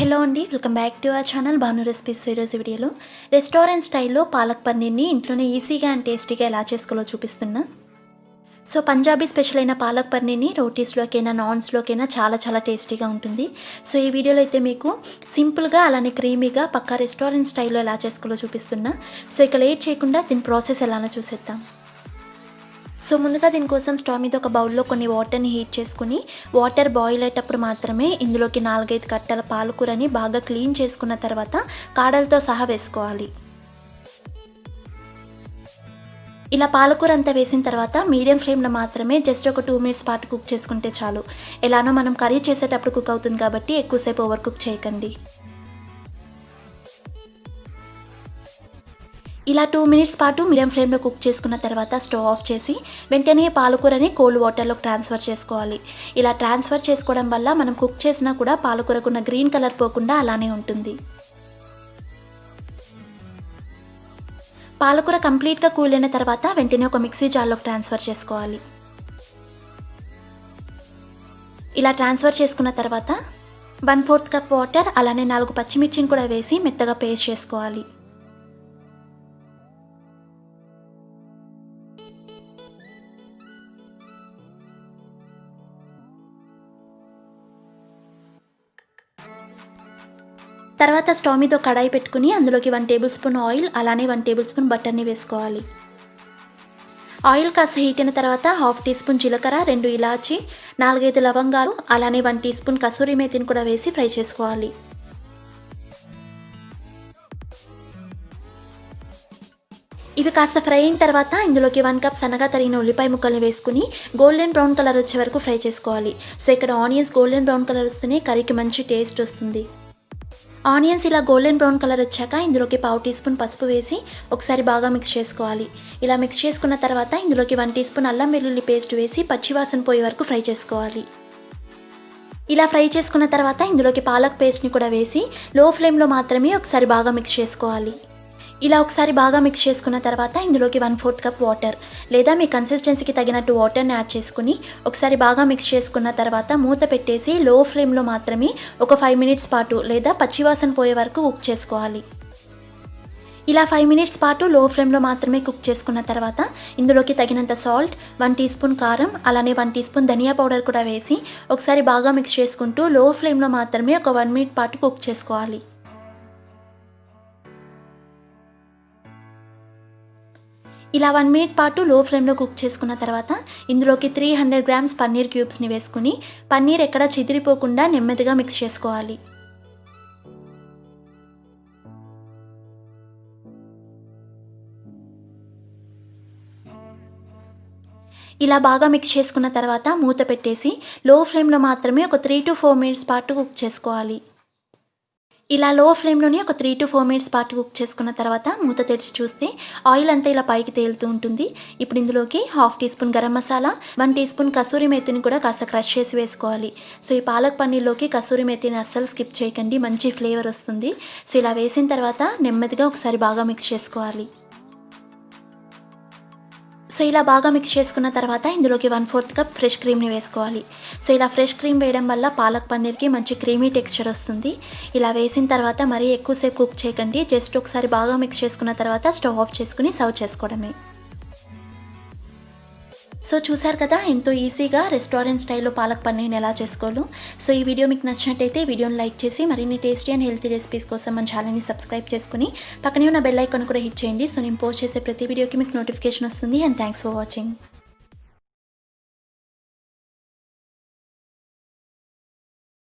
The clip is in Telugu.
హలో అండి, welcome back to our channel Bhanu recipes. ఈరోజు వీడియోలో రెస్టారెంట్ స్టైల్లో పాలక్ పన్నీర్ని ఇంట్లోనే ఈజీగా అండ్ టేస్టీగా ఎలా చేసుకోవాలో చూపిస్తున్నా. సో పంజాబీ స్పెషల్ అయిన పాలక్ పన్నీర్ని రోటీస్లోకైనా నాన్స్లోకైనా చాలా టేస్టీగా ఉంటుంది. సో ఈ వీడియోలో అయితే మీకు సింపుల్గా అలానే క్రీమీగా పక్కా రెస్టారెంట్ స్టైల్లో ఎలా చేసుకోవాలో చూపిస్తున్నా. సో ఇక లేట్ చేయకుండా దీని ప్రాసెస్ ఎలానో చూసేద్దాం. సో ముందుగా దీనికోసం స్టవ్ మీద ఒక బౌల్లో కొన్ని వాటర్ని హీట్ చేసుకుని వాటర్ బాయిల్ అయ్యేటప్పుడు మాత్రమే ఇందులోకి 4-5 కట్టల పాలకూరని బాగా క్లీన్ చేసుకున్న తర్వాత కాడలతో సహా వేసుకోవాలి. ఇలా పాలకూర అంతా వేసిన తర్వాత మీడియం ఫ్లేమ్లో మాత్రమే జస్ట్ ఒక 2 మినిట్స్ పాటు కుక్ చేసుకుంటే చాలు. ఎలానో మనం కర్రీ చేసేటప్పుడు కుక్ అవుతుంది కాబట్టి ఎక్కువసేపు ఓవర్ కుక్ చేయకండి. ఇలా 2 మినిట్స్ పాటు మీడియం ఫ్లేమ్లో కుక్ చేసుకున్న తర్వాత స్టవ్ ఆఫ్ చేసి వెంటనే పాలకూరని కోల్డ్ వాటర్లోకి ట్రాన్స్ఫర్ చేసుకోవాలి. ఇలా ట్రాన్స్ఫర్ చేసుకోవడం వల్ల మనం కుక్ చేసినా కూడా పాలకూరకున్న గ్రీన్ కలర్ పోకుండా అలానే ఉంటుంది. పాలకూర కంప్లీట్గా కూల్ అయిన తర్వాత వెంటనే ఒక మిక్సీ జార్లోకి ట్రాన్స్ఫర్ చేసుకోవాలి. ఇలా ట్రాన్స్ఫర్ చేసుకున్న తర్వాత 1/4 కప్ వాటర్ అలానే 4 పచ్చిమిర్చిని కూడా వేసి మెత్తగా పేస్ట్ చేసుకోవాలి. తర్వాత స్టవ్ మీద కడాయి పెట్టుకుని అందులోకి 1 టేబుల్ స్పూన్ ఆయిల్ అలానే 1 టేబుల్ స్పూన్ బటర్ని వేసుకోవాలి. ఆయిల్ కాస్త హీట్ అయిన తర్వాత 1/2 టీ స్పూన్ జీలకర్ర, 2 ఇలాచి, 4-5 లవంగాలు అలానే 1 టీ స్పూన్ కసూరి మేతిని కూడా వేసి ఫ్రై చేసుకోవాలి. ఇవి కాస్త ఫ్రై అయిన తర్వాత ఇందులోకి 1 కప్ సన్నగా తరిగిన ఉల్లిపాయ ముక్కల్ని వేసుకుని గోల్డెన్ బ్రౌన్ కలర్ వచ్చే వరకు ఫ్రై చేసుకోవాలి. సో ఇక్కడ ఆనియన్స్ గోల్డెన్ బ్రౌన్ కలర్ వస్తేనే కర్రీకి మంచి టేస్ట్ వస్తుంది. ఆనియన్స్ ఇలా గోల్డెన్ బ్రౌన్ కలర్ వచ్చాక ఇందులోకి 1/2 టీ స్పూన్ పసుపు వేసి ఒకసారి బాగా మిక్స్ చేసుకోవాలి. ఇలా మిక్స్ చేసుకున్న తర్వాత ఇందులోకి 1 టీ స్పూన్ అల్లం వెల్లుల్లి పేస్ట్ వేసి పచ్చివాసన పోయే వరకు ఫ్రై చేసుకోవాలి. ఇలా ఫ్రై చేసుకున్న తర్వాత ఇందులోకి పాలక్ పేస్ట్ని కూడా వేసి లో ఫ్లేమ్లో మాత్రమే ఒకసారి బాగా మిక్స్ చేసుకోవాలి. ఇలా ఒకసారి బాగా మిక్స్ చేసుకున్న తర్వాత ఇందులోకి 1/4 కప్ వాటర్ లేదా మీ కన్సిస్టెన్సీకి తగినట్టు వాటర్ని యాడ్ చేసుకుని ఒకసారి బాగా మిక్స్ చేసుకున్న తర్వాత మూత పెట్టేసి లో ఫ్లేమ్లో మాత్రమే ఒక 5 మినిట్స్ పాటు లేదా పచ్చివాసన పోయే వరకు కుక్ చేసుకోవాలి. ఇలా 5 మినిట్స్ పాటు లో ఫ్లేమ్లో మాత్రమే కుక్ చేసుకున్న తర్వాత ఇందులోకి తగినంత సాల్ట్, 1 టీ స్పూన్ కారం అలానే 1 టీ స్పూన్ ధనియా పౌడర్ కూడా వేసి ఒకసారి బాగా మిక్స్ చేసుకుంటూ లో ఫ్లేమ్లో మాత్రమే ఒక 1 మినిట్ పాటు కుక్ చేసుకోవాలి. ఇలా 1 మినిట్ పాటు లో ఫ్లేమ్లో కుక్ చేసుకున్న తర్వాత ఇందులోకి 300 గ్రామ్స్ పన్నీర్ క్యూబ్స్ని వేసుకుని పన్నీర్ ఎక్కడా చిదిరిపోకుండా నెమ్మదిగా మిక్స్ చేసుకోవాలి. ఇలా బాగా మిక్స్ చేసుకున్న తర్వాత మూత పెట్టేసి లో ఫ్లేమ్లో మాత్రమే ఒక 3 to 4 మినిట్స్ పాటు కుక్ చేసుకోవాలి. ఇలా లో ఫ్లేమ్లోనే ఒక 3 to 4 మినిట్స్ పాటు కుక్ చేసుకున్న తర్వాత మూత తెరిచి చూస్తే ఆయిల్ అంతా ఇలా పైకి తేలుతూ ఉంటుంది. ఇప్పుడు ఇందులోకి 1/2 teaspoon garam masala, 1 teaspoon kasuri మేతిని కూడా కాస్త క్రష్ చేసి వేసుకోవాలి. సో ఈ పాలక్ పన్నీర్లోకి కసూరి మేతిని అస్సలు స్కిప్ చేయకండి, మంచి ఫ్లేవర్ వస్తుంది. సో ఇలా వేసిన తర్వాత నెమ్మదిగా ఒకసారి బాగా మిక్స్ చేసుకోవాలి. సో ఇలా బాగా మిక్స్ చేసుకున్న తర్వాత ఇందులోకి 1/4 కప్ ఫ్రెష్ క్రీమ్ని వేసుకోవాలి. సో ఇలా ఫ్రెష్ క్రీమ్ వేయడం వల్ల పాలక్ పన్నీర్కి మంచి క్రీమీ టెక్స్చర్ వస్తుంది. ఇలా వేసిన తర్వాత మరీ ఎక్కువసేపు కుక్ చేయకండి, జస్ట్ ఒకసారి బాగా మిక్స్ చేసుకున్న తర్వాత స్టవ్ ఆఫ్ చేసుకుని సర్వ్ చేసుకోవడమే. సో చూసారు కదా ఎంతో ఈజీగా రెస్టారెంట్ స్టైల్లో పాలక్ పన్నీర్ని ఎలా చేసుకోవాలో. సో ఈ వీడియో మీకు నచ్చినట్టయితే వీడియోని లైక్ చేసి మరిన్ని టేస్టీ అండ్ హెల్తీ రెసిపీస్ కోసం మన ఛానల్ని సబ్స్క్రైబ్ చేసుకుని పక్కనే ఉన్న బెల్ ఐకాన్ కూడా హిట్ చేయండి. సో నేను పోస్ట్ చేసే ప్రతి వీడియోకి మీకు నోటిఫికేషన్ వస్తుంది. And thanks for watching.